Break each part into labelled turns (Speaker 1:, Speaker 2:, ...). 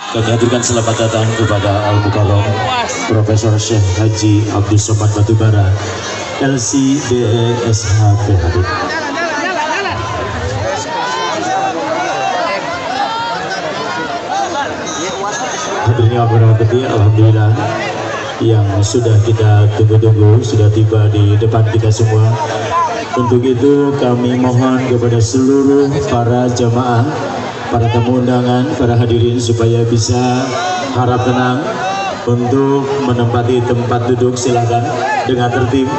Speaker 1: Kami haturkan selamat datang kepada Al-Mukarram Profesor Syekh Haji Abdul Somad Batubara LCDE.SH PhD. Hadirin yang berbahagia, alhamdulillah yang sudah kita tunggu-tunggu sudah tiba di depan kita semua. Untuk itu kami mohon kepada seluruh para jamaah, para tamu undangan, para hadirin supaya bisa harap tenang untuk menempati tempat duduk. Silakan dengan tertib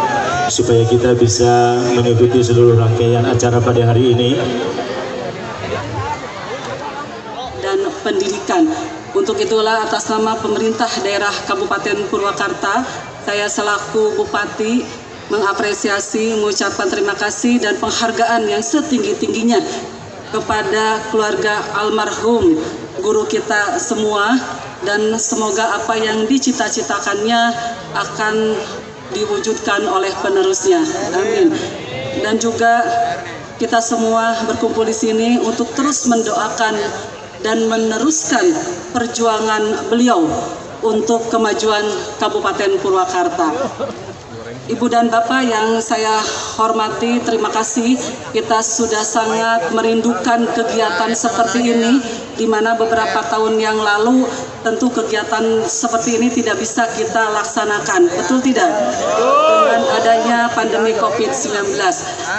Speaker 1: supaya kita bisa mengikuti seluruh rangkaian acara pada hari ini.
Speaker 2: Dan pendidikan. Untuk itulah atas nama pemerintah daerah Kabupaten Purwakarta, saya selaku Bupati mengapresiasi, mengucapkan terima kasih dan penghargaan yang setinggi-tingginya kepada keluarga almarhum guru kita semua, dan semoga apa yang dicita-citakannya akan diwujudkan oleh penerusnya. Amin. Dan juga kita semua berkumpul di sini untuk terus mendoakan dan meneruskan perjuangan beliau untuk kemajuan Kabupaten Purwakarta. Ibu dan Bapak yang saya hormati, terima kasih. Kita sudah sangat merindukan kegiatan seperti ini, di mana beberapa tahun yang lalu tentu kegiatan seperti ini tidak bisa kita laksanakan. Betul tidak? Dengan adanya pandemi COVID-19.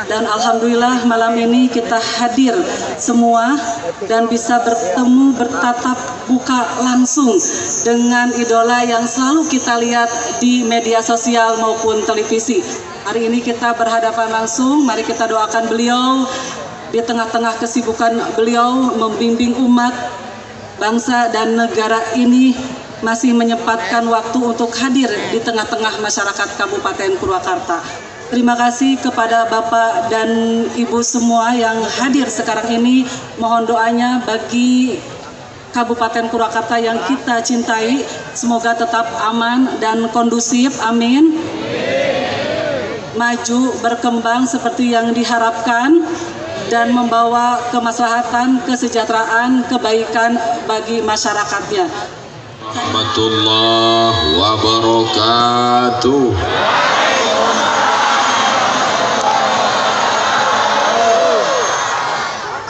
Speaker 2: Dan alhamdulillah malam ini kita hadir semua dan bisa bertemu, bertatap muka langsung dengan idola yang selalu kita lihat di media sosial maupun televisi. Hari ini kita berhadapan langsung, mari kita doakan beliau di tengah-tengah kesibukan beliau membimbing umat, bangsa dan negara ini, masih menyempatkan waktu untuk hadir di tengah-tengah masyarakat Kabupaten Purwakarta. Terima kasih kepada Bapak dan Ibu semua yang hadir sekarang ini. Mohon doanya bagi Kabupaten Purwakarta yang kita cintai, semoga tetap aman dan kondusif, amin. Maju, berkembang seperti yang diharapkan, dan membawa kemaslahatan, kesejahteraan, kebaikan bagi masyarakatnya.
Speaker 3: Warahmatullahi wabarakatuh.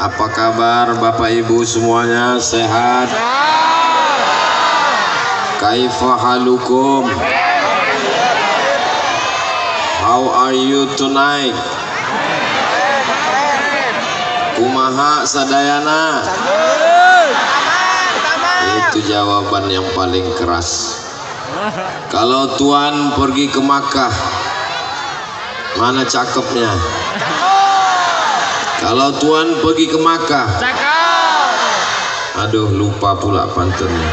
Speaker 3: Apa kabar Bapak Ibu semuanya, sehat? Kaifa halukum? How are you tonight? Kumaha sadayana? Itu jawaban yang paling keras. Kalau Tuan pergi ke Makkah, mana cakepnya? Kalau Tuan pergi ke Makkah, aduh lupa pula pantunnya.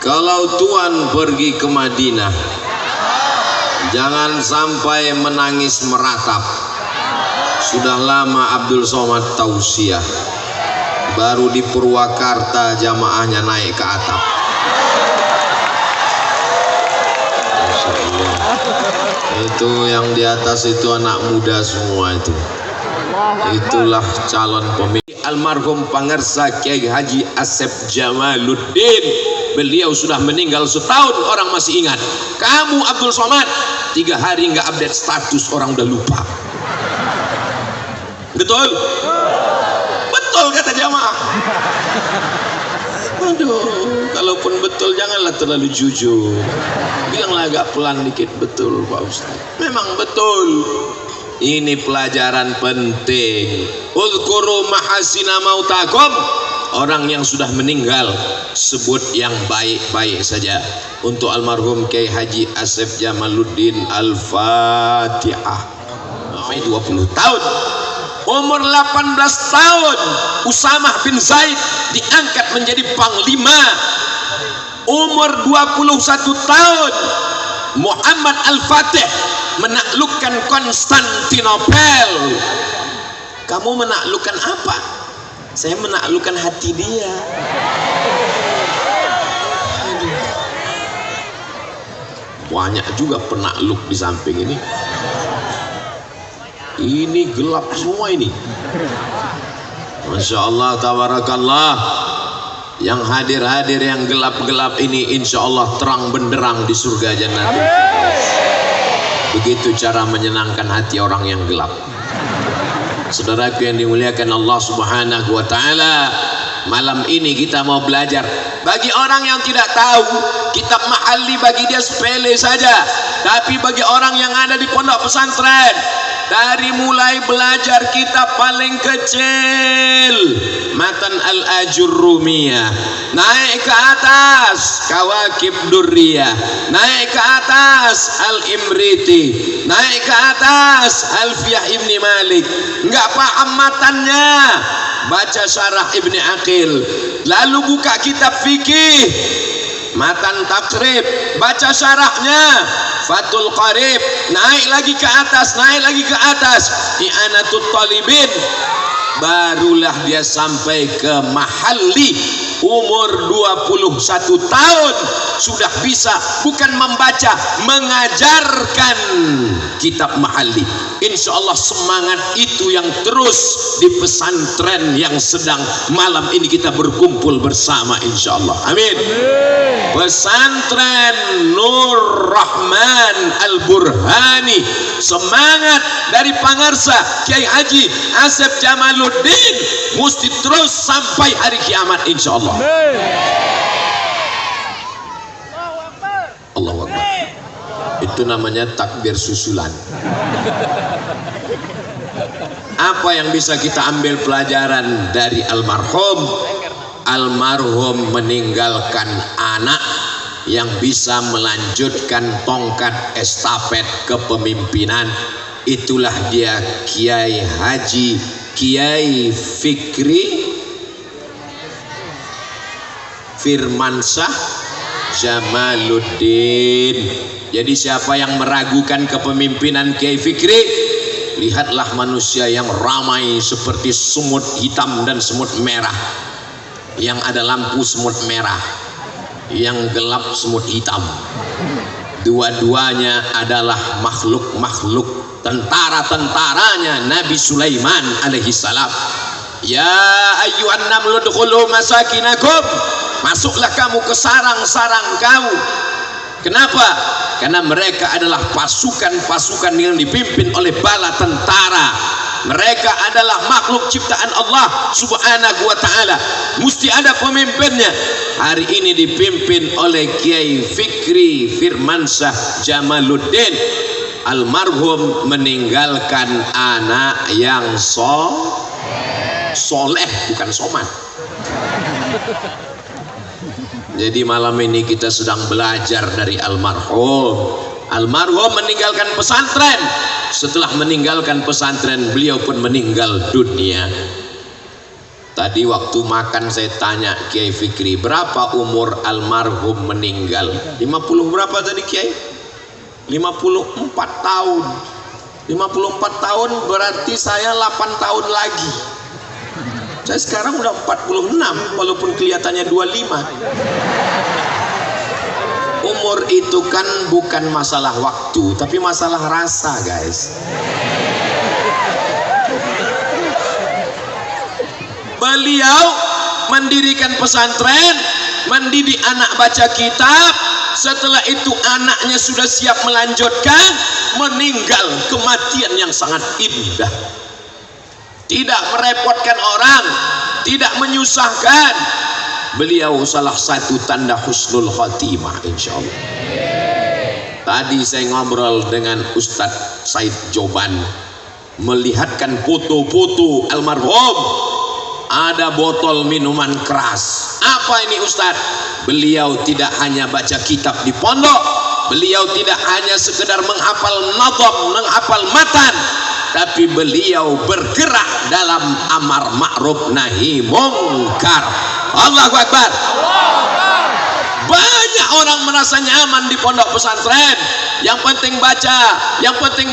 Speaker 3: Kalau Tuan pergi ke Madinah, jangan sampai menangis meratap. Sudah lama Abdul Somad tausiah, baru di Purwakarta jamaahnya naik ke atap. Itu yang di atas itu anak muda semua itu. Itulah calon pemimpin. Almarhum Pangersa Kiai Haji Asep Jamaluddin, beliau sudah meninggal setahun, orang masih ingat. Kamu Abdul Somad 3 hari nggak update status, orang udah lupa. Betul? Betul kata jamaah. Aduh, kalaupun betul janganlah terlalu jujur. Bilanglah agak pelan dikit. Betul Pak Ustaz. Memang betul. Ini pelajaran penting. Uzkuru mahasina mautakum. Orang yang sudah meninggal sebut yang baik-baik saja. Untuk almarhum Kiai Haji Asep Jamaluddin, Al-Fatihah. Sampai 20 tahun. Umur 18 tahun Usamah bin Zaid diangkat menjadi panglima. Umur 21 tahun Muhammad Al-Fatih menaklukkan Konstantinopel. Kamu menaklukkan apa? Saya menaklukkan hati dia. Banyak juga penakluk di samping ini. Ini gelap semua ini. Masya Allah, tabarakallah. Yang hadir-hadir yang gelap-gelap ini insya Allah terang benderang di surga Jannatul Firdaus. Begitu cara menyenangkan hati orang yang gelap. Saudaraku yang dimuliakan Allah Subhanahu wa Ta'ala, malam ini kita mau belajar. Bagi orang yang tidak tahu, kitab Mahalli bagi dia sepele saja. Tapi bagi orang yang ada di pondok pesantren, dari mulai belajar kitab paling kecil, Matan Al-Ajurrumiyah, naik ke atas Kawakib Durriyah, naik ke atas Al-Imriti, naik ke atas Alfiyah Ibni Malik. Enggak paham matannya, baca syarah Ibni Aqil. Lalu buka kitab fikih, Matan Takrib, baca syarahnya Fathul Qarib, naik lagi ke atas, naik lagi ke atas I'anatul Talibin, barulah dia sampai ke Mahalli. Umur 21 tahun sudah bisa bukan membaca, mengajarkan kitab Mahalli. Insya Allah semangat itu yang terus di pesantren yang sedang malam ini kita berkumpul bersama insya Allah. Amin. Pesantren Nur Rahman Al-Burhani, semangat dari Pangarsa Kiai Haji Asep Jamaluddin mesti terus sampai hari kiamat insya Allah. Allahu Akbar. Itu namanya takbir susulan. Apa yang bisa kita ambil pelajaran dari almarhum? Almarhum meninggalkan anak yang bisa melanjutkan tongkat estafet kepemimpinan. Itulah dia Kiai Haji Kiai Fikri Firmansyah Jamaluddin. Jadi siapa yang meragukan kepemimpinan Kiai Fikri, lihatlah manusia yang ramai seperti semut hitam dan semut merah. Yang ada lampu semut merah, yang gelap semut hitam. Dua-duanya adalah makhluk-makhluk, tentara-tentaranya Nabi Sulaiman alaihi salam. Ya ayyuhan namlu udkhulu masakinakum, masuklah kamu ke sarang-sarang kamu. Kenapa? Karena mereka adalah pasukan-pasukan yang dipimpin oleh bala tentara. Mereka adalah makhluk ciptaan Allah Subhanahu wa Ta'ala. Mesti ada pemimpinnya. Hari ini dipimpin oleh Kiai Fikri Firmansyah Jamaluddin. Almarhum meninggalkan anak yang soleh, bukan soman. Jadi malam ini kita sedang belajar dari almarhum. Almarhum meninggalkan pesantren. Setelah meninggalkan pesantren, beliau pun meninggal dunia. Tadi waktu makan saya tanya Kiai Fikri, berapa umur almarhum meninggal? 50 berapa tadi Kiai? 54 tahun. 54 tahun berarti saya 8 tahun lagi. Saya sekarang udah 46 walaupun kelihatannya 25. Umur itu kan bukan masalah waktu, tapi masalah rasa, guys. Beliau mendirikan pesantren, mendidik anak baca kitab. Setelah itu anaknya sudah siap melanjutkan, meninggal kematian yang sangat indah. Tidak merepotkan orang, tidak menyusahkan. Beliau salah satu tanda husnul khotimah insya Allah. Tadi saya ngobrol dengan Ustadz Said Joban, melihatkan foto-foto almarhum. Ada botol minuman keras. Apa ini Ustadz? Beliau tidak hanya baca kitab di pondok, beliau tidak hanya sekedar menghafal nadham, menghafal matan, tapi beliau bergerak dalam amar ma'ruf nahi mungkar. Allahu Akbar. Banyak orang merasa nyaman di pondok pesantren. Yang penting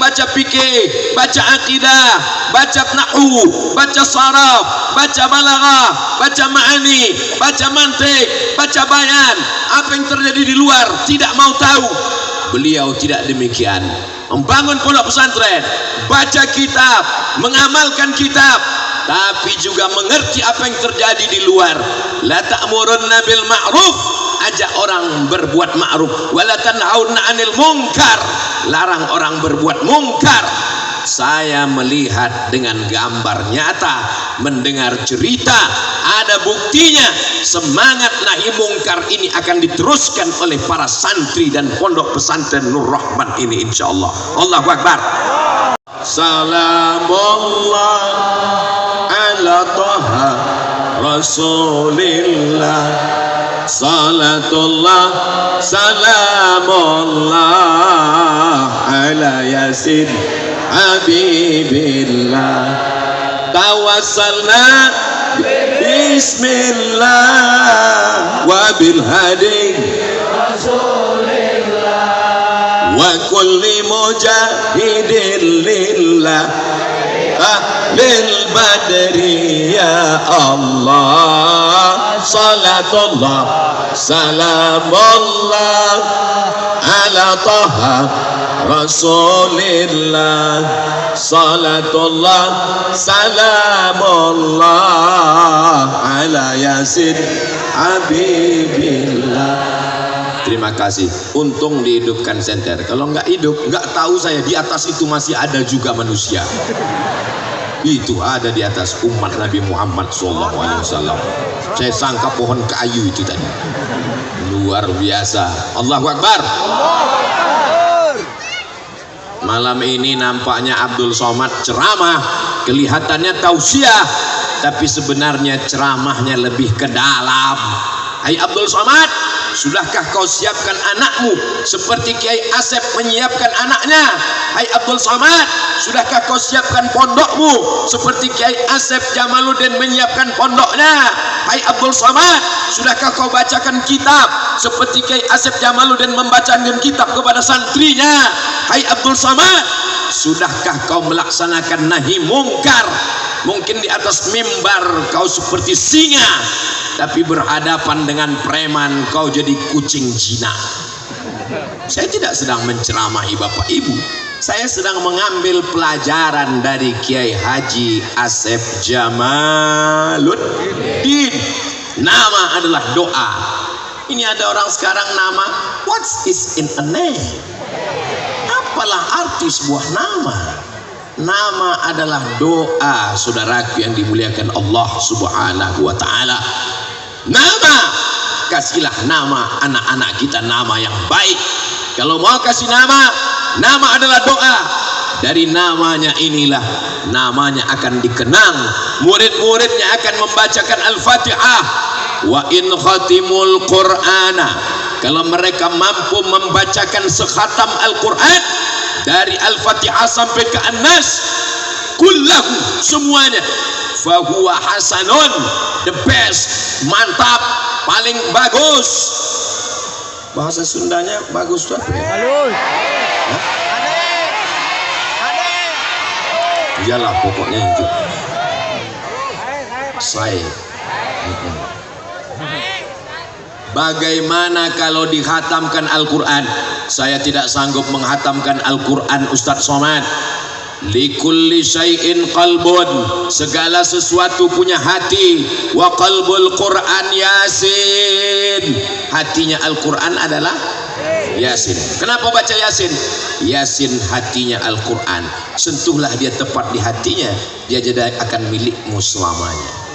Speaker 3: baca fikih, baca akidah, baca nahwu, baca saraf, baca balaghah, baca ma'ani, baca mantik, baca bayan. Apa yang terjadi di luar tidak mau tahu. Beliau tidak demikian. Membangun pondok pesantren, baca kitab, mengamalkan kitab, tapi juga mengerti apa yang terjadi di luar. La ta'murunna bil ma'ruf, ajak orang berbuat ma'ruf, wala tanhauna 'anil munkar, larang orang berbuat mungkar. Saya melihat dengan gambar nyata, mendengar cerita, ada buktinya. Semangat nahi mungkar ini akan diteruskan oleh para santri dan pondok pesantren Nur Rahman ini, insyaallah. Allahu Akbar. Salamullah ala Taha Rasulillah, salatullah salamullah ala Yasin Habibillah, tawassalna bismillah wa bil hadi Rasulillah wa kulli mujahidin lillah ahlil badri ya Allah, salatullah salamullah ala Taha Rasulillah, salatullah salamullah ala Yasin Habibillah. Terima kasih. Untung dihidupkan senter. Kalau nggak hidup, nggak tahu saya di atas itu masih ada juga manusia. Itu ada di atas umat Nabi Muhammad SAW. Saya sangka pohon kayu itu tadi. Luar biasa. Allahu Akbar. Malam ini nampaknya Abdul Somad ceramah, kelihatannya tausiah, tapi sebenarnya ceramahnya lebih ke dalam. Hai Abdul Somad, sudahkah kau siapkan anakmu seperti Kiai Asep menyiapkan anaknya? Hai Abdul Somad, sudahkah kau siapkan pondokmu seperti Kiai Asep Jamaluddin menyiapkan pondoknya? Hai Abdul Somad, sudahkah kau bacakan kitab seperti Kiai Asep Jamaluddin membacakan kitab kepada santrinya? Hai Abdul Somad, sudahkah kau melaksanakan nahi mungkar? Mungkin di atas mimbar kau seperti singa, tapi berhadapan dengan preman kau jadi kucing Cina. Saya tidak sedang menceramahi Bapak Ibu, saya sedang mengambil pelajaran dari Kiai Haji Asep Jamaluddin. Nama adalah doa. Ini ada orang sekarang nama, what is in a name? Apalah arti sebuah nama? Nama adalah doa, saudaraku yang dimuliakan Allah Subhanahu wa Ta'ala. Nama, kasihlah nama anak-anak kita nama yang baik. Kalau mau kasih nama, nama adalah doa. Dari namanya inilah namanya akan dikenang. Murid-muridnya akan membacakan Al-Fatihah. Wa in khatimul Qur'ana, kalau mereka mampu membacakan sekhatam Al-Quran dari Al-Fatihah sampai ke An-Nas, kullahu, semuanya, fahuwa hasanun, the best, mantap, paling bagus. Bahasa Sundanya bagus tuh. Bagus. Iyalah pokoknya itu. Saya. Bagaimana kalau dikhatamkan Al-Quran? Saya tidak sanggup menghatamkan Al-Quran, Ustadz Somad. Likulli syai'in qalbun, segala sesuatu punya hati. Wa qalbul Quran Yasin, hatinya Al-Quran adalah Yasin. Kenapa baca Yasin? Yasin hatinya Al-Quran. Sentuhlah dia tepat di hatinya, dia jadi akan milikmu selamanya.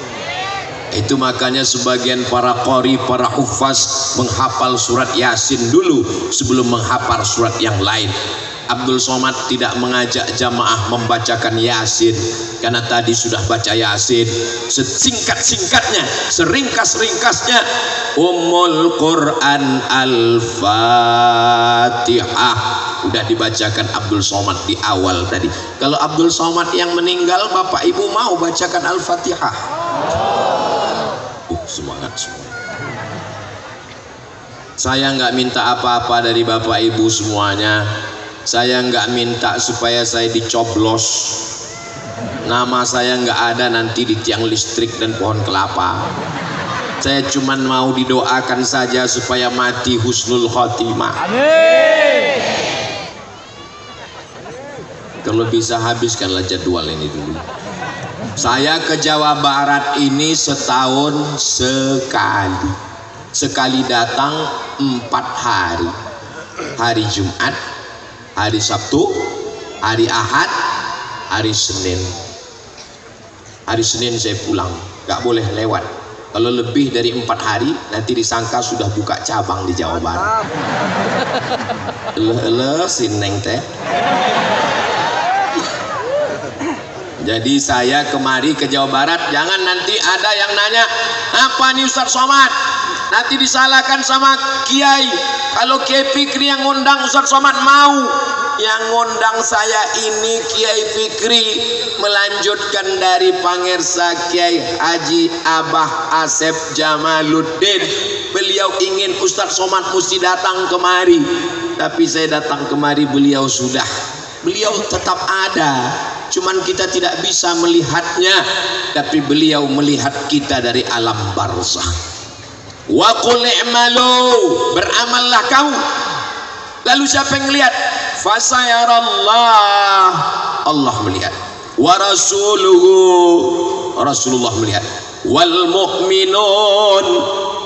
Speaker 3: Itu makanya sebagian para qori, para hufaz menghafal surat Yasin dulu sebelum menghafal surat yang lain. Abdul Somad tidak mengajak jamaah membacakan Yasin karena tadi sudah baca Yasin. Sesingkat-singkatnya, seringkas-ringkasnya, Ummul Quran Al-Fatihah udah dibacakan Abdul Somad di awal tadi. Kalau Abdul Somad yang meninggal, Bapak Ibu mau bacakan Al-Fatihah? Semangat semua. Saya nggak minta apa-apa dari Bapak Ibu semuanya. Saya nggak minta supaya saya dicoblos. Nama saya nggak ada nanti di tiang listrik dan pohon kelapa. Saya cuma mau didoakan saja supaya mati husnul khotimah. Amin. Kalau bisa habiskanlah jadwal ini dulu. Saya ke Jawa Barat ini setahun sekali. Sekali datang 4 hari. Hari Jumat, hari Sabtu, hari Ahad, hari Senin. Hari Senin saya pulang, gak boleh lewat. Kalau lebih dari 4 hari nanti disangka sudah buka cabang di Jawa Barat. Sineng teh. Jadi saya kemari ke Jawa Barat, jangan nanti ada yang nanya, apa nih Ustadz Somad? Nanti disalahkan sama Kiai. Kalau Kiai Fikri yang ngundang, Ustadz Somad mau. Yang ngundang saya ini Kiai Fikri, melanjutkan dari Pangersa Kiai Haji Abah Asep Jamaluddin. Beliau ingin Ustadz Somad mesti datang kemari, tapi saya datang kemari beliau sudah. Beliau tetap ada, cuman kita tidak bisa melihatnya, tapi beliau melihat kita dari alam barzakh. Wa qul i'malu, beramallah kamu. Lalu siapa yang melihat? Fasayarallah, Allah melihat. Wa rasuluhu, Rasulullah melihat. Wal mu'minun,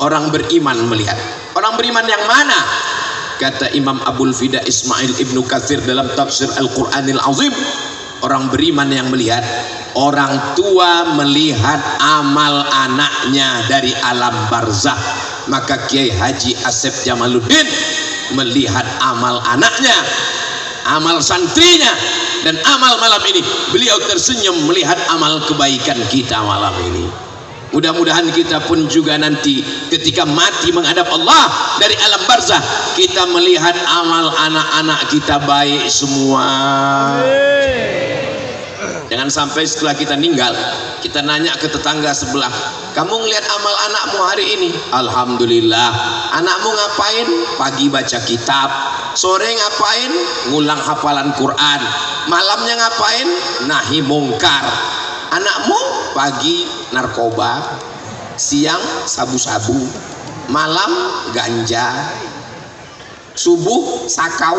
Speaker 3: orang beriman melihat. Orang beriman yang mana? Kata Imam Abul Fida Ismail Ibnu Katsir dalam tafsir Al-Quranil Azim, orang beriman yang melihat, orang tua melihat amal anaknya dari alam barzakh. Maka Kiai Haji Asep Jamaluddin melihat amal anaknya, amal santrinya, dan amal malam ini. Beliau tersenyum melihat amal kebaikan kita malam ini. Mudah-mudahan kita pun juga nanti ketika mati menghadap Allah dari alam barzakh, kita melihat amal anak-anak kita baik semua. Jangan sampai setelah kita meninggal, kita nanya ke tetangga sebelah, kamu ngelihat amal anakmu hari ini? Alhamdulillah. Anakmu ngapain? Pagi baca kitab, sore ngapain? Ngulang hafalan Quran, malamnya ngapain? Nahi mungkar. Anakmu pagi narkoba, siang sabu-sabu, malam ganja, subuh sakau.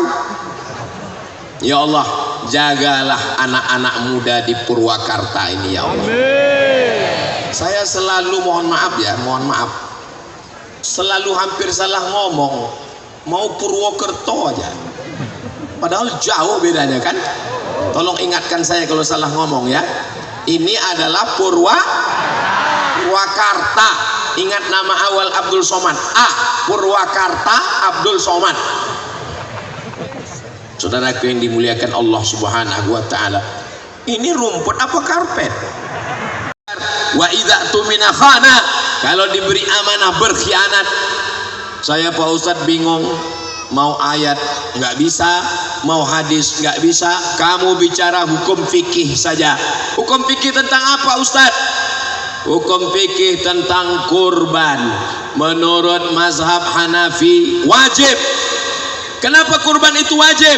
Speaker 3: Ya Allah, jagalah anak-anak muda di Purwakarta ini ya Allah. Saya selalu mohon maaf ya, mohon maaf, selalu hampir salah ngomong. Mau Purwokerto aja, padahal jauh bedanya kan. Tolong ingatkan saya kalau salah ngomong ya. Ini adalah Purwakarta. Ingat nama awal Abdul Somad. Purwakarta Abdul Somad. Saudaraku yang dimuliakan Allah Subhanahu wa taala. Ini rumput apa karpet? Wa idza tumina khana, kalau diberi amanah berkhianat. Saya Pak Ustadz bingung, mau ayat nggak bisa, mau hadis nggak bisa, kamu bicara hukum fikih saja. Hukum fikih tentang apa Ustadz? Hukum fikih tentang kurban. Menurut mazhab Hanafi wajib. Kenapa kurban itu wajib?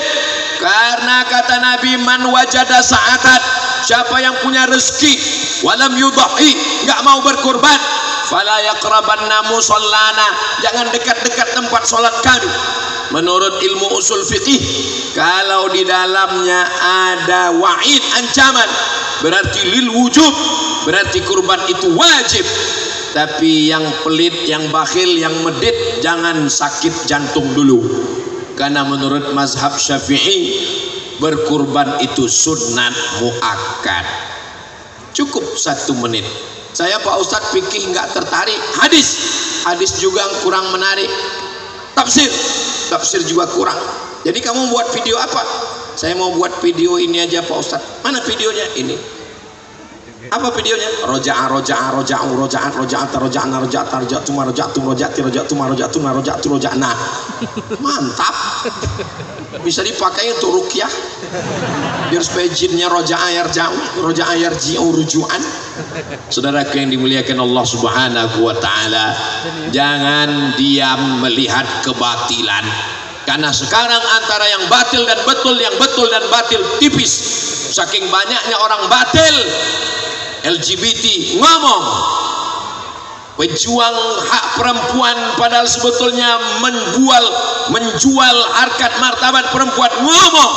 Speaker 3: Karena kata Nabi, man wajada sa'atan, siapa yang punya rezeki walam yudha'i, nggak mau berkurban, fala yaqrabanna musallana, jangan dekat-dekat tempat sholat kami. Menurut ilmu usul fikih, kalau di dalamnya ada wa'id, ancaman, berarti lil wujub, berarti kurban itu wajib. Tapi yang pelit, yang bakhil, yang medit, jangan sakit jantung dulu. Karena menurut mazhab Syafi'i, berkurban itu sunnat muakkad. Cukup 1 menit. Saya Pak Ustadz fikih nggak tertarik. Hadis juga kurang menarik. Tafsir juga kurang. Jadi kamu buat video apa? Saya mau buat video ini aja Pak Ustadz. Mana videonya? Ini. Apa videonya? Nah, mantap. Bisa dipakai untuk ruqyah. Biar supaya jinnya roja'a yarji'u ruju'an. Saudaraku yang dimuliakan Allah Subhanahu wa taala, jangan diam melihat kebatilan. Karena sekarang antara yang batil dan betul, yang betul dan batil tipis. Saking banyaknya orang batil, LGBT ngomong pejuang hak perempuan, padahal sebetulnya menjual harkat martabat perempuan, ngomong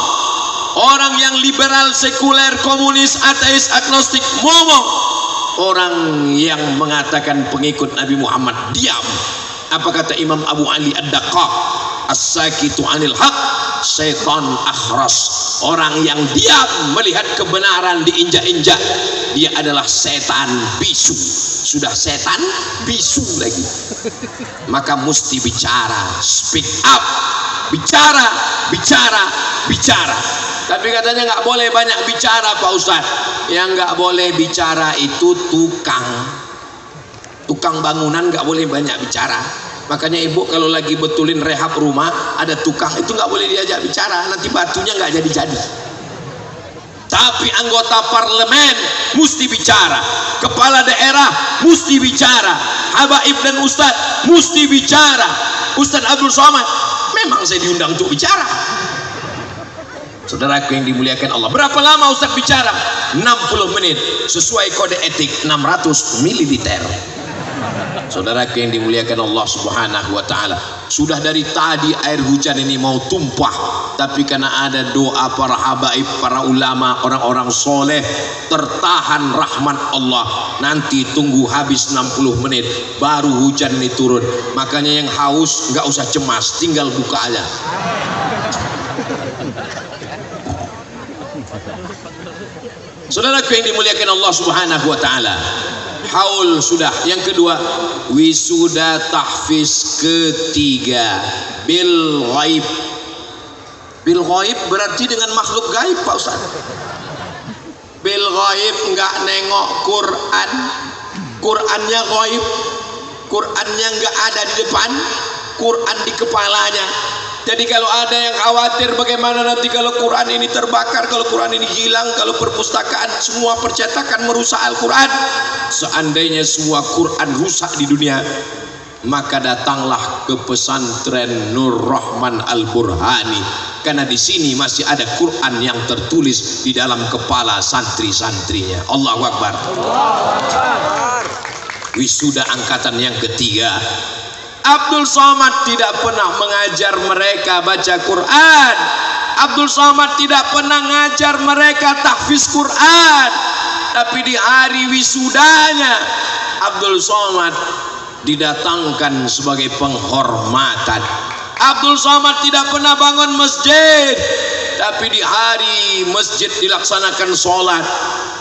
Speaker 3: orang yang liberal, sekuler, komunis, ateis, agnostik, momong, orang yang mengatakan pengikut Nabi Muhammad diam. Apa kata Imam Abu Ali Ad-Daqqaq, as-sakitu anil haq syaitan akhras. Orang yang diam melihat kebenaran diinjak-injak, dia adalah setan bisu. Sudah setan bisu lagi. Maka mesti bicara, speak up, bicara, bicara, bicara. Tapi katanya nggak boleh banyak bicara Pak Ustadz. Yang nggak boleh bicara itu tukang bangunan, nggak boleh banyak bicara. Makanya ibu kalau lagi betulin rehab rumah ada tukang, itu nggak boleh diajak bicara, nanti batunya nggak jadi-jadi. Tapi anggota parlemen mesti bicara, kepala daerah mesti bicara, habaib dan ustadz mesti bicara. Ustadz Abdul Somad memang saya diundang untuk bicara. Saudaraku yang dimuliakan Allah, berapa lama Ustadz bicara? 60 menit sesuai kode etik 600 mililiter. Saudaraku yang dimuliakan Allah Subhanahu wa ta'ala, sudah dari tadi air hujan ini mau tumpah, tapi karena ada doa para habaib, para ulama, orang-orang soleh, tertahan rahmat Allah. Nanti tunggu habis 60 menit baru hujan ini turun. Makanya yang haus nggak usah cemas, tinggal buka aja. Saudaraku yang dimuliakan Allah Subhanahu wa ta'ala, haul sudah. Yang kedua, wisuda tahfiz ketiga bil ghaib. Bil ghaib berarti dengan makhluk gaib Pak Ustaz. Bil ghaib enggak nengok Quran, Qurannya ghaib, Qurannya enggak ada di depan, Quran di kepalanya. Jadi kalau ada yang khawatir bagaimana nanti kalau Quran ini terbakar, kalau Quran ini hilang, kalau perpustakaan semua percetakan merusak Al-Quran. Seandainya semua Quran rusak di dunia, maka datanglah ke pesantren Nur Rahman Al-Burhani, karena di sini masih ada Quran yang tertulis di dalam kepala santri-santrinya. Allahu Akbar. Wisuda angkatan yang ketiga. Abdul Somad tidak pernah mengajar mereka baca Quran. Abdul Somad tidak pernah mengajar mereka tahfiz Quran. Tapi di hari wisudanya Abdul Somad didatangkan sebagai penghormatan. Abdul Somad tidak pernah bangun masjid, tapi di hari masjid dilaksanakan sholat,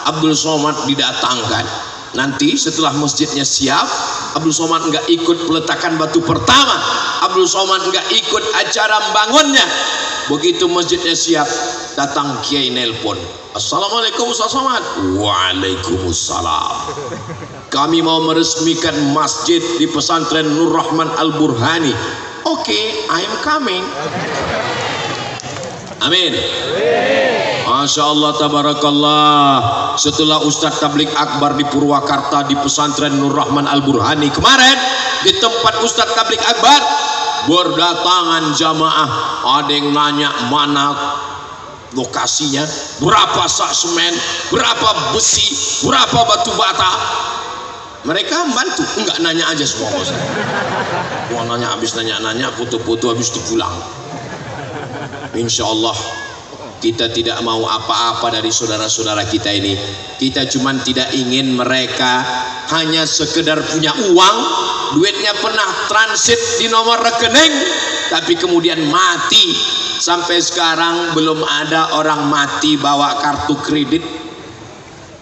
Speaker 3: Abdul Somad didatangkan. Nanti setelah masjidnya siap, Abdul Somad enggak ikut peletakan batu pertama, Abdul Somad enggak ikut acara membangunnya. Begitu masjidnya siap, datang kiai nelpon, assalamualaikum Ustaz Somad. Waalaikumsalam. Kami mau meresmikan masjid di pesantren Nur Rahman Al-Burhani. Oke, I am coming. Amin. Masya Allah, tabarakallah. Setelah Ustadz Tablik Akbar di Purwakarta di pesantren Nur Rahman Al-Burhani kemarin, di tempat Ustadz Tablik Akbar berdatangan jamaah. Ada yang nanya mana lokasinya, berapa sak semen, berapa besi, berapa batu bata. Mereka bantu, enggak nanya aja semua. Mau nanya habis nanya foto-foto habis dipulang. Insya Allah kita tidak mau apa-apa dari saudara-saudara kita ini. Kita cuma tidak ingin mereka hanya sekedar punya uang, duitnya pernah transit di nomor rekening, tapi kemudian mati. Sampai sekarang belum ada orang mati bawa kartu kredit.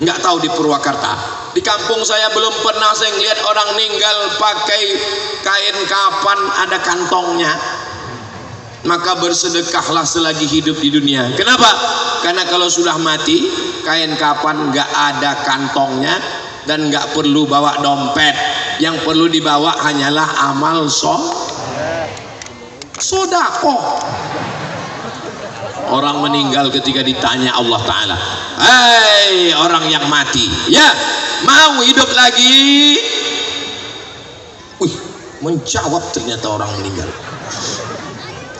Speaker 3: Nggak tahu di Purwakarta. Di kampung saya belum pernah saya lihat orang meninggal pakai kain kapan ada kantongnya. Maka bersedekahlah selagi hidup di dunia. Kenapa? Karena kalau sudah mati, kain kapan nggak ada kantongnya dan nggak perlu bawa dompet. Yang perlu dibawa hanyalah amal sodako. Orang meninggal ketika ditanya Allah Ta'ala, hei orang yang mati, ya mau hidup lagi? Wih, menjawab ternyata orang meninggal.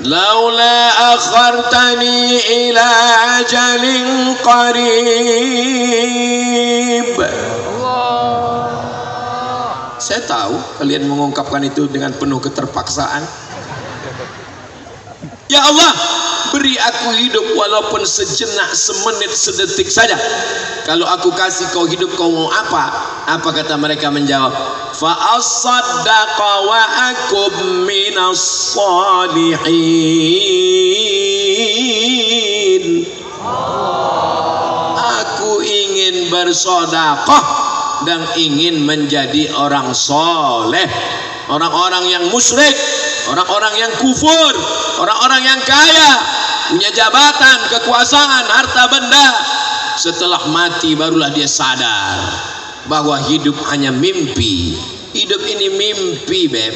Speaker 3: Laula akhartani ila ajalin qarib. Saya tahu kalian mengungkapkan itu dengan penuh keterpaksaan. Ya Allah, beri aku hidup walaupun sejenak, semenit, sedetik saja. Kalau aku kasih kau hidup, kau mau apa? Apa kata mereka menjawab? Fa asaddaqa wa akum minas salihin. Aku ingin bersedekah dan ingin menjadi orang soleh. Orang-orang yang musyrik, orang-orang yang kufur, orang-orang yang kaya, punya jabatan, kekuasaan, harta benda, setelah mati barulah dia sadar bahwa hidup hanya mimpi. Hidup ini mimpi, beb.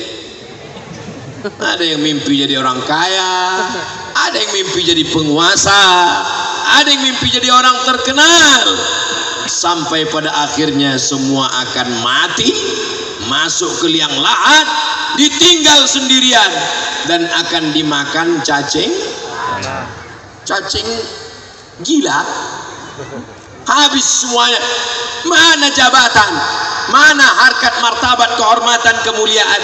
Speaker 3: Ada yang mimpi jadi orang kaya, ada yang mimpi jadi penguasa, ada yang mimpi jadi orang terkenal, sampai pada akhirnya semua akan mati, masuk ke liang lahat, ditinggal sendirian, dan akan dimakan cacing gila. Habis semuanya. Mana jabatan, mana harkat, martabat, kehormatan, kemuliaan.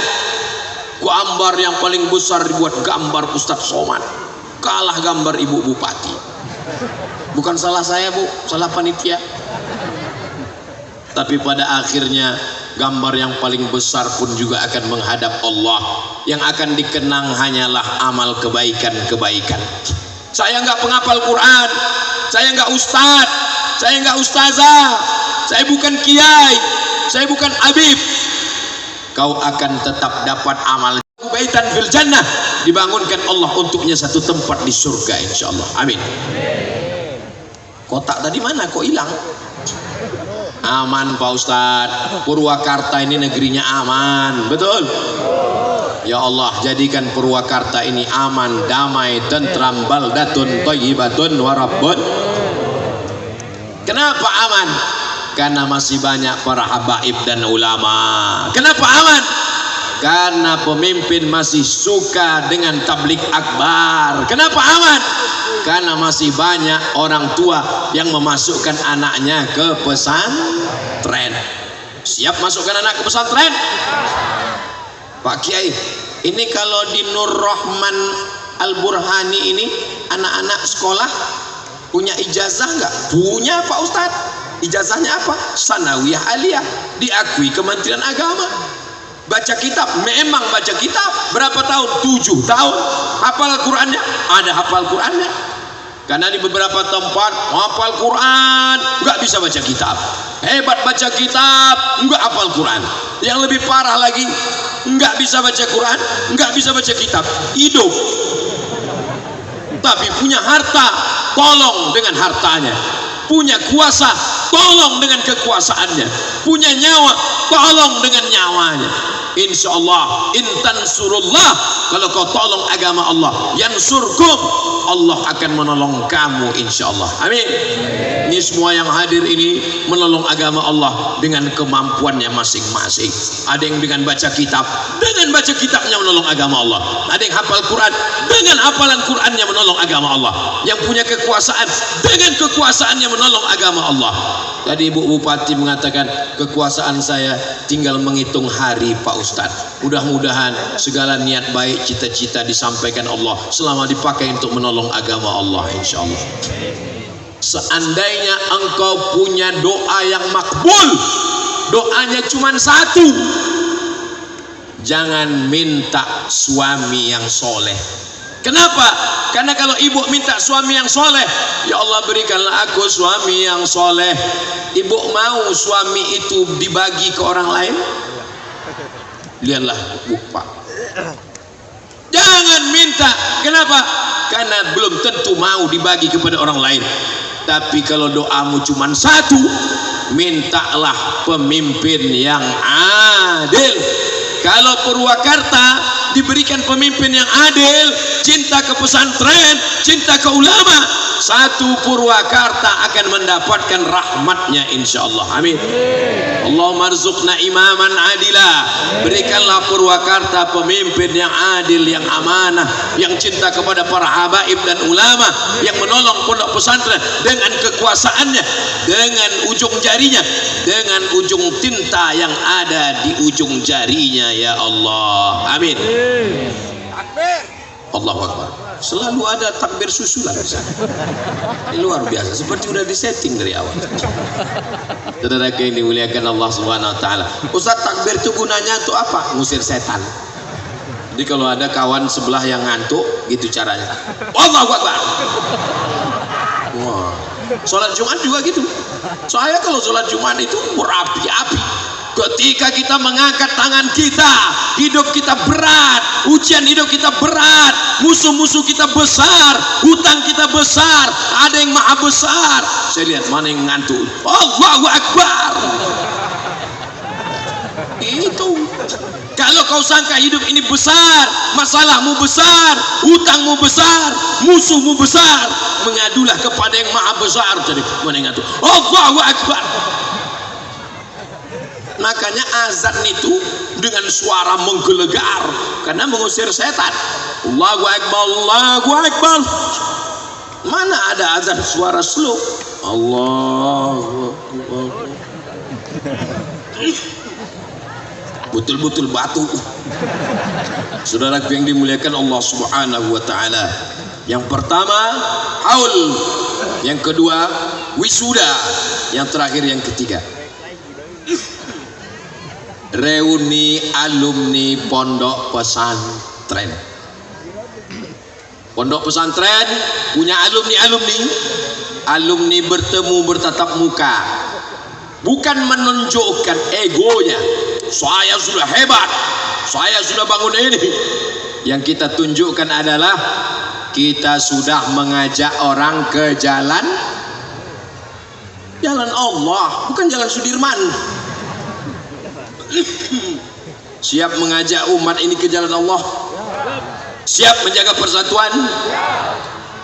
Speaker 3: Gambar yang paling besar dibuat gambar Ustadz Somad, kalah gambar Ibu Bupati. Bukan salah saya, Bu, salah panitia. Tapi pada akhirnya gambar yang paling besar pun juga akan menghadap Allah. Yang akan dikenang hanyalah amal kebaikan-kebaikan. Saya nggak penghafal Quran, saya nggak ustadz, saya nggak ustazah, saya bukan kiai, saya bukan habib. Kau akan tetap dapat amal. Baitan fil jannah, dibangunkan Allah untuknya satu tempat di surga, insyaallah. Amin. Kotak tadi mana kok hilang? Aman Pak Ustadz, Purwakarta ini negerinya aman, betul? Ya Allah, jadikan Purwakarta ini aman, damai, tentram, baldatun, thayyibatun, warabbun. Kenapa aman? Karena masih banyak para habaib dan ulama. Kenapa aman? Karena pemimpin masih suka dengan tablik akbar. Kenapa aman? Karena masih banyak orang tua yang memasukkan anaknya ke pesantren. Siap masukkan anak ke pesantren? Pak Kiai, ini kalau di Nur Rahman Al-Burhani ini anak-anak sekolah punya ijazah nggak? Punya Pak Ustadz. Ijazahnya apa? Sanawiyah Aliyah, diakui Kementerian Agama. Baca kitab, memang baca kitab. Berapa tahun? 7 tahun. Hafal Qurannya? Ada hafal Qurannya. Karena di beberapa tempat hafal Quran nggak bisa baca kitab. Hebat baca kitab, nggak hafal Quran. Yang lebih parah lagi, nggak bisa baca Quran, nggak bisa baca kitab. Hidup, tapi punya harta, tolong dengan hartanya. Punya kuasa, tolong dengan kekuasaannya. Punya nyawa, tolong dengan nyawanya. Insya Allah, intan surullah, kalau kau tolong agama Allah, yansurkum, Allah akan menolong kamu, insya Allah. Amin. Ini semua yang hadir ini menolong agama Allah dengan kemampuannya masing-masing. Ada yang dengan baca kitab, dengan baca kitabnya menolong agama Allah. Ada yang hafal Quran, dengan hafalan Qurannya menolong agama Allah. Yang punya kekuasaan, dengan kekuasaannya menolong agama Allah. Tadi Ibu Bupati mengatakan, kekuasaan saya tinggal menghitung hari Pak Ustadz. Mudah-mudahan segala niat baik, cita-cita disampaikan Allah selama dipakai untuk menolong agama Allah, insya Allah. Seandainya engkau punya doa yang makbul, doanya cuma satu, jangan minta suami yang soleh. Kenapa? Karena kalau ibu minta suami yang soleh, ya Allah berikanlah aku suami yang soleh. Ibu mau suami itu dibagi ke orang lain? Lihatlah Bu, Pak. Jangan minta. Kenapa? Karena belum tentu mau dibagi kepada orang lain. Tapi kalau doamu cuma satu, mintalah pemimpin yang adil. Kalau Purwakarta diberikan pemimpin yang adil, cinta ke pesantren, cinta ke ulama, satu Purwakarta akan mendapatkan rahmatnya, insya Allah. Amin. Allahumma rzuqna imaman adila. Berikanlah Purwakarta pemimpin yang adil, yang amanah, yang cinta kepada para habaib dan ulama, yang menolong pondok pesantren dengan kekuasaannya, dengan ujung jarinya, dengan ujung tinta yang ada di ujung jarinya, ya Allah. Amin. Allahu Akbar. Selalu ada takbir susulan di sana. Luar biasa, seperti udah disetting dari awal. Saudara yang dimuliakan Allah Subhanahu wa taala. Ustaz, takbir itu gunanya untuk apa? Ngusir setan. Jadi kalau ada kawan sebelah yang ngantuk, gitu caranya. Allahu Akbar. Wah. Sholat Jumat juga gitu. Soalnya kalau sholat Jumat itu berapi-api. Ketika kita mengangkat tangan kita, hidup kita berat, ujian hidup kita berat, musuh-musuh kita besar, hutang kita besar, ada yang maha besar. Saya lihat mana yang ngantuk. Allahu Akbar. Itu. Kalau kau sangka hidup ini besar, masalahmu besar, hutangmu besar, musuhmu besar, mengadulah kepada yang maha besar. Jadi mana yang ngantuk? Allahu Akbar. Makanya azan itu dengan suara menggelegar karena mengusir setan. Allahu Akbar, Allahu Akbar. Mana ada azan suara slow? Allahu Akbar. Betul-betul batu. Saudaraku yang dimuliakan Allah Subhanahu wa taala. Yang pertama haul, yang kedua wisuda, yang terakhir yang ketiga reuni alumni pondok pesantren. Pondok pesantren punya alumni bertemu bertatap muka, bukan menunjukkan egonya, saya sudah hebat, saya sudah bangun ini. Yang kita tunjukkan adalah kita sudah mengajak orang ke jalan Allah, bukan jalan Sudirman. Siap mengajak umat ini ke jalan Allah, siap menjaga persatuan.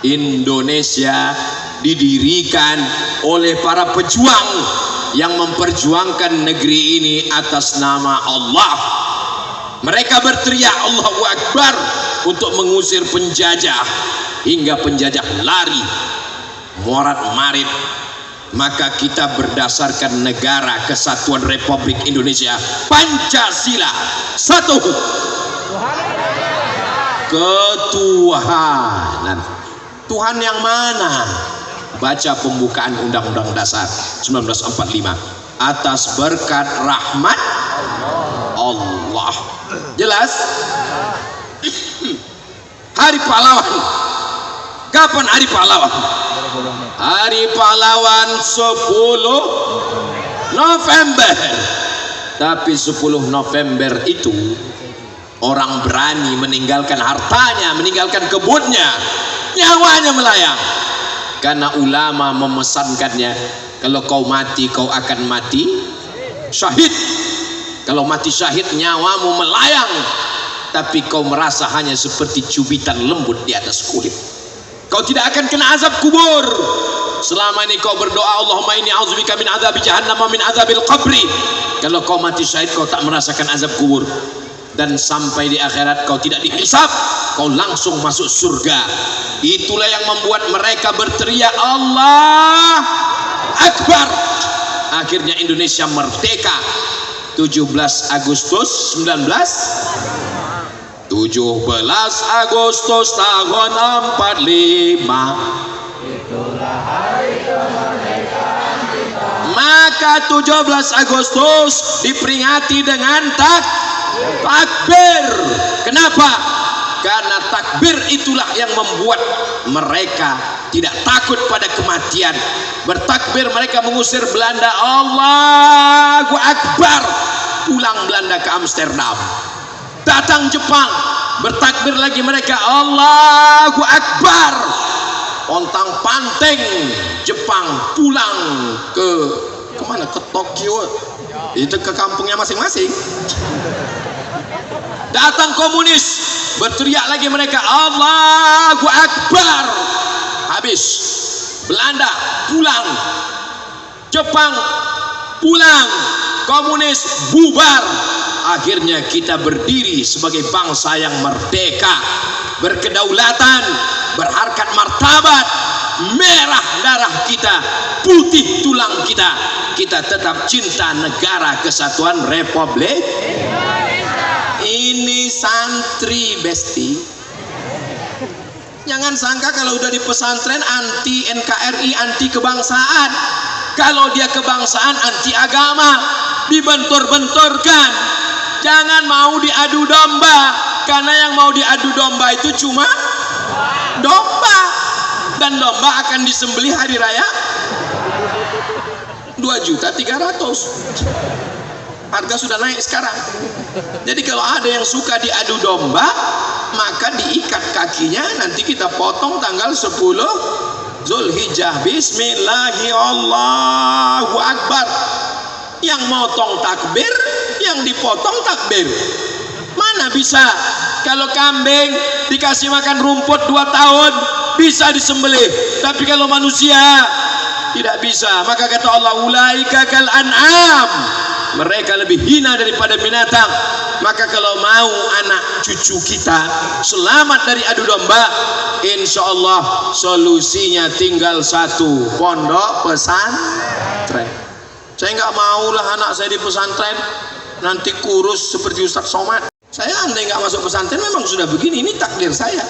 Speaker 3: Indonesia didirikan oleh para pejuang yang memperjuangkan negeri ini atas nama Allah. Mereka berteriak Allahu Akbar untuk mengusir penjajah hingga penjajah lari morat marit. Maka kita berdasarkan Negara Kesatuan Republik Indonesia Pancasila, satu ketuhanan. Tuhan yang mana? Baca pembukaan Undang-Undang Dasar 1945. Atas berkat rahmat Allah. Jelas? Hari Pahlawan. Kapan Hari Pahlawan? Hari Pahlawan 10 November. Tapi 10 November itu orang berani meninggalkan hartanya, meninggalkan kebunnya, nyawanya melayang. Karena ulama memesankannya, kalau kau mati kau akan mati syahid. Kalau mati syahid nyawamu melayang, tapi kau merasa hanya seperti cubitan lembut di atas kulit. Kau tidak akan kena azab kubur. Selama ini kau berdoa, Allahumma inni a'udzubika min adzabi jahannam wa min adzabil qabri. Kalau kau mati syahid kau tak merasakan azab kubur, dan sampai di akhirat kau tidak dihisab, kau langsung masuk surga. Itulah yang membuat mereka berteriak Allah Akbar. Akhirnya Indonesia merdeka 17 Agustus 17 tahun 45. Itulah hari kemerdekaan kita. Maka 17 Agustus diperingati dengan takbir. Kenapa? Karena takbir itulah yang membuat mereka tidak takut pada kematian. Bertakbir mereka mengusir Belanda. Allahu Akbar. Pulang Belanda ke Amsterdam. Datang Jepang, bertakbir lagi mereka. Allahu Akbar. Ontang panting Jepang pulang ke mana? Ke Tokyo. Itu ke kampungnya masing-masing. Datang komunis, berteriak lagi mereka. Allahu Akbar. Habis. Belanda pulang, Jepang pulang, komunis bubar. Akhirnya kita berdiri sebagai bangsa yang merdeka, berkedaulatan, berharkat martabat, merah darah kita, putih tulang kita. Kita tetap cinta Negara Kesatuan Republik Indonesia. Ini santri besti. Jangan sangka kalau udah di pesantren anti NKRI, anti kebangsaan. Kalau dia kebangsaan anti agama, dibentur-benturkan. Jangan mau diadu domba, karena yang mau diadu domba itu cuma domba, dan domba akan disembelih hari raya 2.300.000. Harga sudah naik sekarang. Jadi kalau ada yang suka diadu domba, maka diikat kakinya, nanti kita potong tanggal 10 Zulhijjah. Bismillahi Allahu Akbar. Yang motong takbir, yang dipotong takbir. Mana bisa? Kalau kambing dikasih makan rumput 2 tahun bisa disembelih, tapi kalau manusia tidak bisa. Maka kata Allah, ulaika kal an'am, mereka lebih hina daripada binatang. Maka kalau mau anak cucu kita selamat dari adu domba, insya Allah solusinya tinggal satu, pondok pesantren. Saya nggak maulah anak saya di pesantren nanti kurus seperti Ustadz Somad. Saya andai nggak masuk pesantren memang sudah begini, ini takdir saya.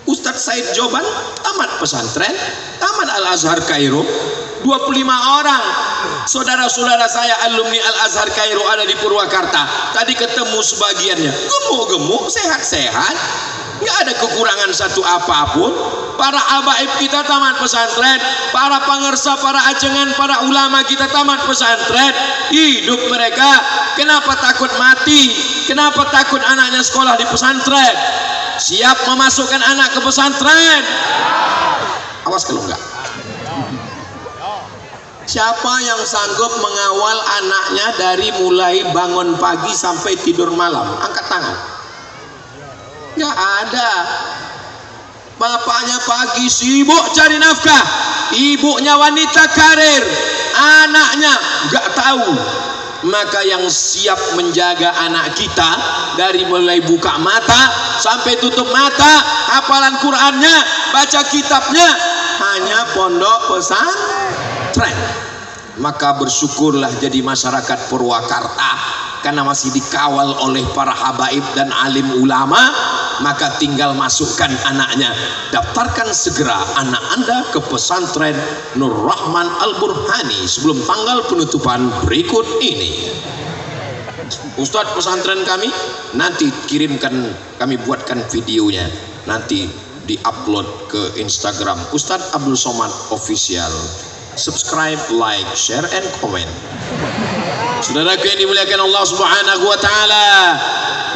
Speaker 3: Ustadz Said Joban tamat pesantren, tamat Al-Azhar Kairo, 25 orang saudara-saudara saya alumni Al-Azhar Kairo ada di Purwakarta. Tadi ketemu sebagiannya gemuk-gemuk, sehat-sehat, nggak ada kekurangan satu apapun. Para habaib kita tamat pesantren, para pangersa, para ajengan, para ulama kita tamat pesantren. Hidup mereka, kenapa takut mati? Kenapa takut anaknya sekolah di pesantren? Siap memasukkan anak ke pesantren? Awas kalau enggak. Siapa yang sanggup mengawal anaknya dari mulai bangun pagi sampai tidur malam? Angkat tangan. Nggak ada. Bapaknya pagi sibuk cari nafkah, ibunya wanita karir, anaknya nggak tahu. Maka yang siap menjaga anak kita dari mulai buka mata sampai tutup mata, hafalan Qur'annya, baca kitabnya, hanya pondok pesantren. Maka bersyukurlah jadi masyarakat Purwakarta, karena masih dikawal oleh para habaib dan alim ulama. Maka tinggal masukkan anaknya, daftarkan segera anak Anda ke pesantren Nur Rahman Al-Burhani sebelum tanggal penutupan berikut ini. Ustadz, pesantren kami nanti kirimkan, kami buatkan videonya, nanti diupload ke Instagram Ustadz Abdul Somad Official. Subscribe, like, share, and comment. Saudaraku yang dimuliakan Allah Subhanahu wa Ta'ala,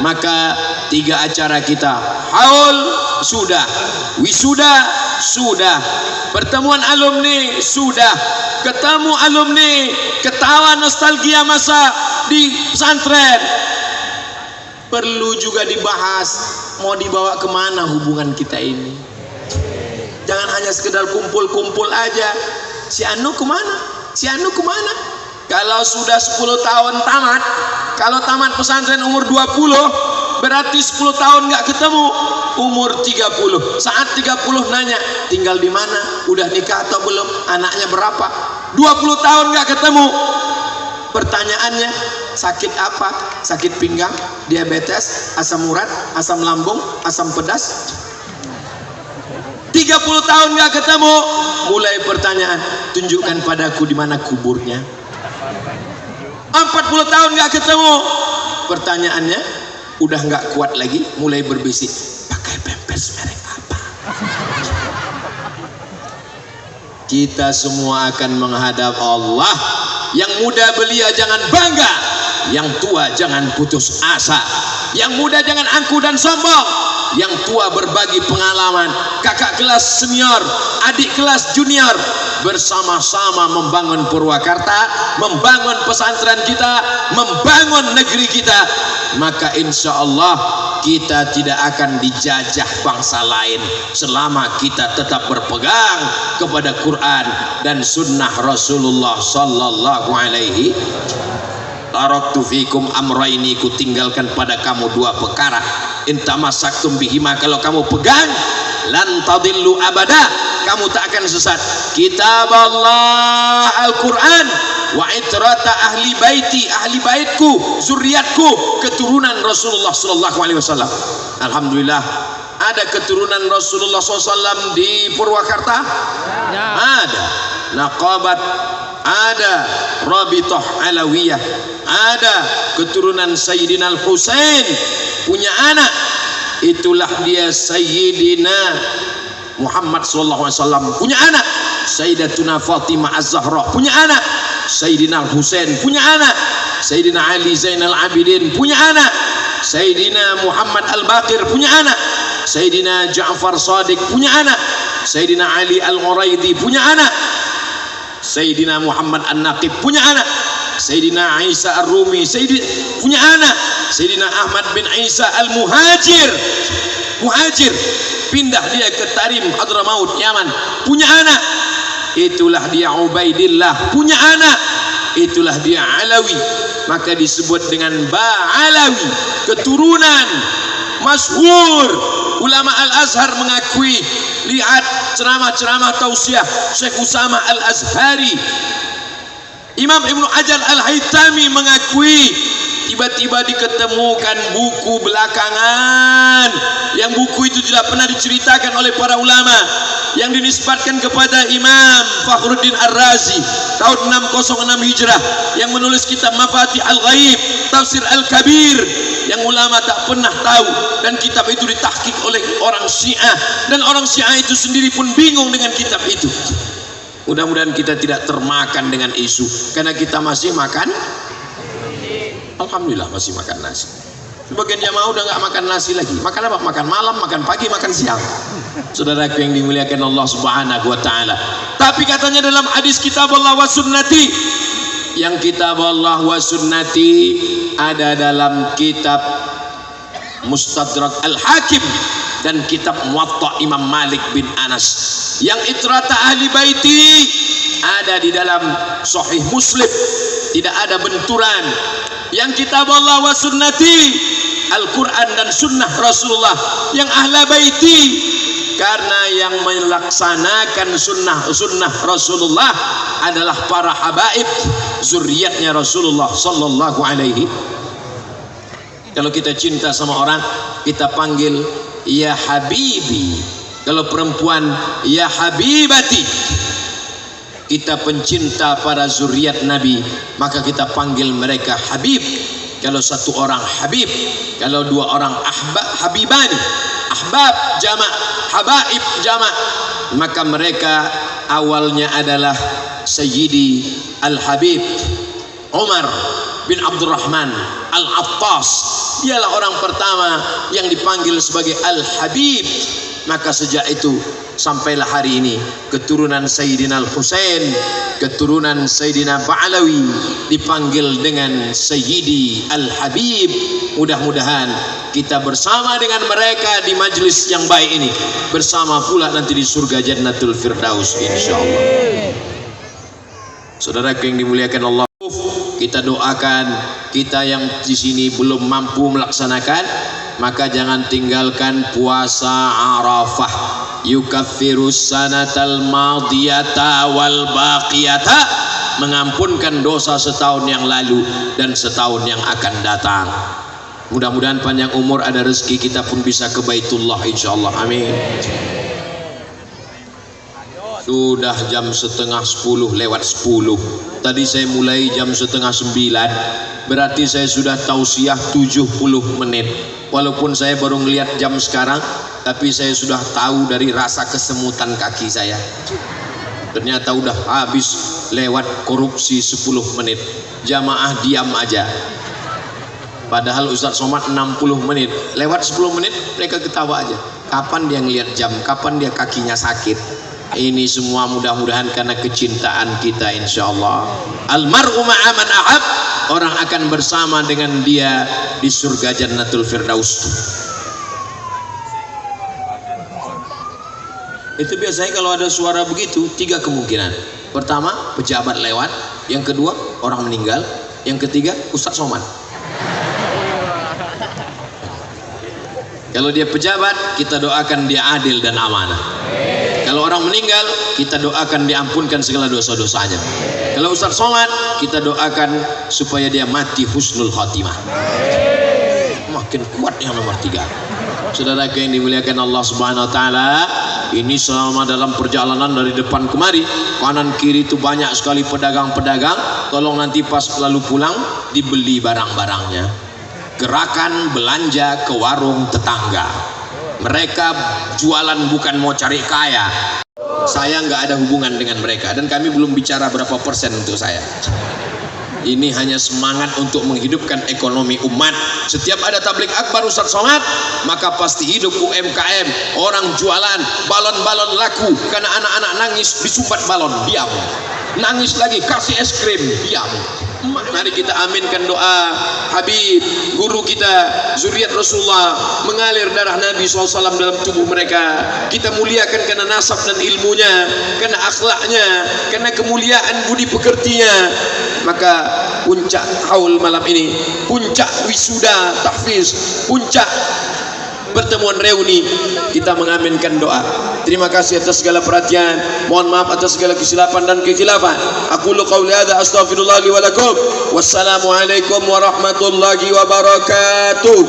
Speaker 3: maka 3 acara kita, haul sudah, wisuda sudah, pertemuan alumni sudah, ketemu alumni, ketawa nostalgia masa di pesantren. Perlu juga dibahas, mau dibawa kemana hubungan kita ini. Jangan hanya sekedar kumpul-kumpul aja. Si Anu kemana? Si Anu kemana? Kalau sudah 10 tahun tamat, kalau tamat pesantren umur 20, berarti 10 tahun nggak ketemu. Umur 30, saat 30 nanya, tinggal di mana? Udah nikah atau belum? Anaknya berapa? 20 tahun nggak ketemu. Pertanyaannya, sakit apa? Sakit pinggang, diabetes, asam urat, asam lambung, asam pedas. 30 tahun nggak ketemu, mulai pertanyaan, tunjukkan padaku di mana kuburnya. 40 tahun nggak ketemu, pertanyaannya udah nggak kuat lagi, mulai berbisik, pakai pampers merek apa? Kita semua akan menghadap Allah. Yang muda belia jangan bangga, yang tua jangan putus asa, yang muda jangan angkuh dan sombong, yang tua berbagi pengalaman, kakak kelas senior, adik kelas junior, bersama-sama membangun Purwakarta, membangun pesantren kita, membangun negeri kita. Maka insya Allah kita tidak akan dijajah bangsa lain selama kita tetap berpegang kepada Quran dan sunnah Rasulullah sallallahu alaihi. Taraktu fikum amraini, ku tinggalkan pada kamu 2 perkara. Intamasaktum bihima, kalau kamu pegang, lan tadillu abada, kamu tak akan sesat. Kitab Allah Al-Quran, wa itrata ahli baiti, ahli baitku, zuriatku, keturunan Rasulullah sallallahu alaihi wasallam. Alhamdulillah Ada keturunan Rasulullah SAW di Purwakarta? Ada. Naqabat ada, Rabithah Alawiyah ada, keturunan Sayyidina Al-Husain punya anak, itulah dia Sayyidina Muhammad SAW punya anak, Sayyidatuna Fatimah Az-Zahra punya anak, Sayyidina Al-Husain punya anak, Sayyidina Ali Zainal Abidin punya anak, Sayyidina Muhammad Al-Baqir punya anak, Sayyidina Ja'far Shadiq punya anak, Sayyidina Ali Al-Ghuraidi punya anak, Sayyidina Muhammad An-Naqib punya anak, Sayyidina Isa Ar-Rumi punya anak, Sayyidina Ahmad bin Isa Al-Muhajir pindah dia ke Tarim Hadramaut Yaman punya anak, itulah dia Ubaidillah punya anak, itulah dia Alawi, maka disebut dengan Ba'alawi, keturunan masyhur. Ulama Al-Azhar mengakui, lihat ceramah-ceramah tausiah Syekh Usama Al-Azhari. Imam Ibnu Hajar Al-Haytami mengakui, tiba-tiba diketemukan buku belakangan yang buku itu tidak pernah diceritakan oleh para ulama, yang dinisbatkan kepada Imam Fakhruddin Ar-Razi tahun 606 Hijrah, yang menulis kitab Mafatih Al-Ghaib, Tafsir Al-Kabir, yang ulama tak pernah tahu, dan kitab itu ditahqiq oleh orang Syiah, dan orang Syiah itu sendiri pun bingung dengan kitab itu. Mudah-mudahan kita tidak termakan dengan isu, karena kita masih makan, alhamdulillah masih makan nasi. Sebagian jamaah udah nggak makan nasi lagi. Makan apa? Makan malam, makan pagi, makan siang. Saudaraku yang dimuliakan Allah Subhanahu wa taala. Tapi katanya dalam hadis kitab Allah wa sunnati, yang kitab Allah wa sunnati ada dalam kitab Mustadrak Al-Hakim dan kitab Muwatta Imam Malik bin Anas. Yang itrata ahli baiti ada di dalam Sahih Muslim, tidak ada benturan. Yang kitab Allah wa sunnati, Al-Quran dan sunnah Rasulullah, yang ahla baiti, karena yang melaksanakan sunnah Rasulullah adalah para habaib, zuriatnya Rasulullah sallallahu alaihi. Kalau kita cinta sama orang, kita panggil ya habibi. Kalau perempuan, ya habibati. Kita pencinta para zuriat Nabi, maka kita panggil mereka habib. Kalau satu orang habib, kalau dua orang habibani, ahbab jamak, habaib jamak, maka mereka awalnya adalah Sayyidi Al-Habib Umar bin Abdurrahman Al-Attas. Dialah orang pertama yang dipanggil sebagai Al-Habib. Maka sejak itu sampailah hari ini keturunan Sayyidina Al-Husain, keturunan Sayyidina Ba'alawi dipanggil dengan Sayyidi Al-Habib. Mudah-mudahan kita bersama dengan mereka di majlis yang baik ini, bersama pula nanti di surga Jannatul Firdaus insyaallah. Saudaraku yang dimuliakan Allah, kita doakan, kita yang di sini belum mampu melaksanakan, maka jangan tinggalkan puasa Arafah. Yukaffirus sanatal madiyata wal baqiyata, mengampunkan dosa setahun yang lalu dan setahun yang akan datang. Mudah-mudahan panjang umur, ada rezeki, kita pun bisa ke Baitullah insyaallah. Amin. Sudah jam 9:30 lewat 10. Tadi saya mulai jam 8:30, berarti saya sudah tausiah 70 menit. Walaupun saya baru ngelihat jam sekarang, tapi saya sudah tahu dari rasa kesemutan kaki saya. Ternyata udah habis lewat korupsi 10 menit. Jamaah diam aja. Padahal Ustadz Somad 60 menit. Lewat 10 menit mereka ketawa aja. Kapan dia ngelihat jam? Kapan dia kakinya sakit? Ini semua mudah-mudahan karena kecintaan kita insyaallah. Almar'u ma'a man ahab, orang akan bersama dengan dia di surga Jannatul Firdaus. Itu biasanya kalau ada suara begitu, 3 kemungkinan. Pertama, pejabat lewat. Yang kedua, orang meninggal. Yang ketiga, Ustadz Somad. Kalau dia pejabat, kita doakan dia adil dan amanah. Kalau orang meninggal, kita doakan diampunkan segala dosa-dosanya. Kalau Ustadz Somad, kita doakan supaya dia mati husnul khatimah. Makin kuat yang nomor 3. Saudara yang dimuliakan Allah Subhanahu wa taala, ini selama dalam perjalanan dari depan kemari, kanan kiri itu banyak sekali pedagang-pedagang. Tolong nanti pas lalu pulang dibeli barang-barangnya. Gerakan belanja ke warung tetangga. Mereka jualan bukan mau cari kaya. Saya nggak ada hubungan dengan mereka dan kami belum bicara berapa persen untuk saya. Ini hanya semangat untuk menghidupkan ekonomi umat. Setiap ada tablik akbar Ustaz Somad, maka pasti hidup UMKM. Orang jualan balon-balon laku karena anak-anak nangis disumbat balon, diam. Nangis lagi kasih es krim, diam. Mari kita aminkan doa Habib, guru kita, zuriat Rasulullah, mengalir darah Nabi SAW dalam tubuh mereka. Kita muliakan karena nasab dan ilmunya, karena akhlaknya, karena kemuliaan budi pekertinya. Maka puncak haul malam ini, puncak wisuda tahfiz, puncak pertemuan reuni, kita mengaminkan doa. Terima kasih atas segala perhatian. Mohon maaf atas segala kesilapan dan kekhilafan. Aku qauli hadza astaghfirullah li wa lakum. Wassalamualaikum warahmatullahi wabarakatuh.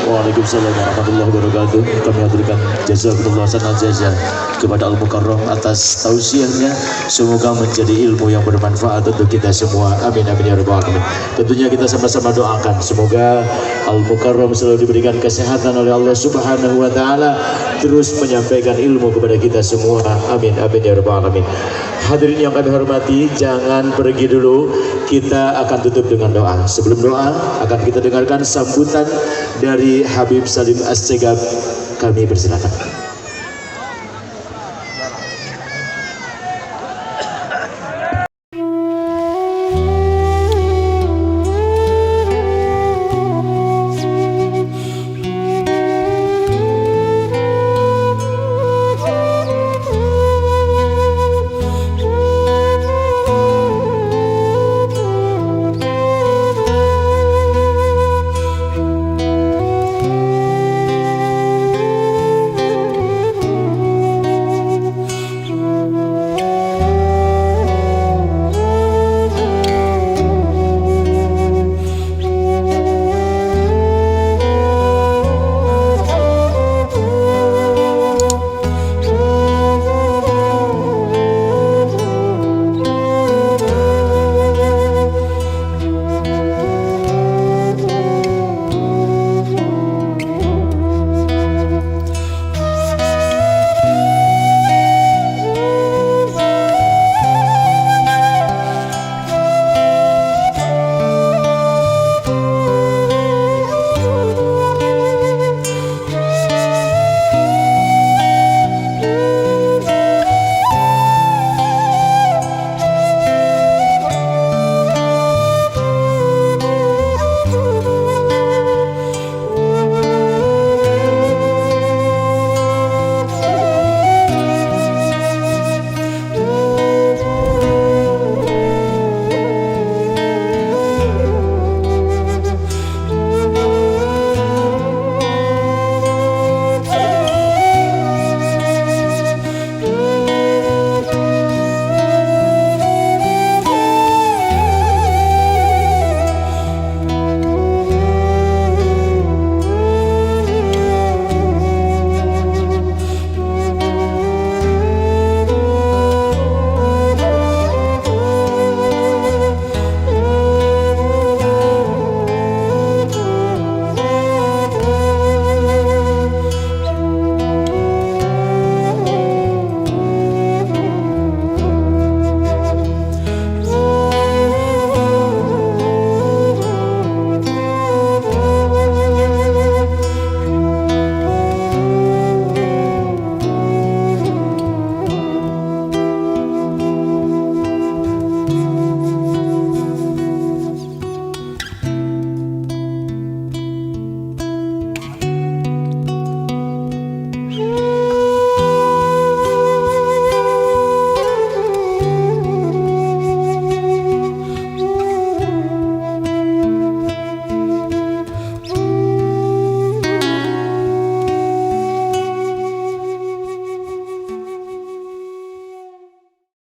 Speaker 1: Waalaikumsalam warahmatullahi wabarakatuh. Kami haturkan jazakumullah sanal jaza kepada Al-Mukarram atas tausiahnya. Semoga menjadi ilmu yang bermanfaat untuk kita semua. Amin amin ya rabbal alamin. Tentunya kita sama-sama doakan semoga Al-Mukarram selalu diberikan kesehatan oleh Allah Subhanahu wa taala, terus menyampaikan ilmu kepada kita semua. Amin amin ya rabbal alamin. Hadirin yang kami hormati, jangan pergi dulu. Kita akan tutup dengan doa. Sebelum doa akan kita dengarkan sambutan dari Habib Salim Assegaf. Kami persilakan.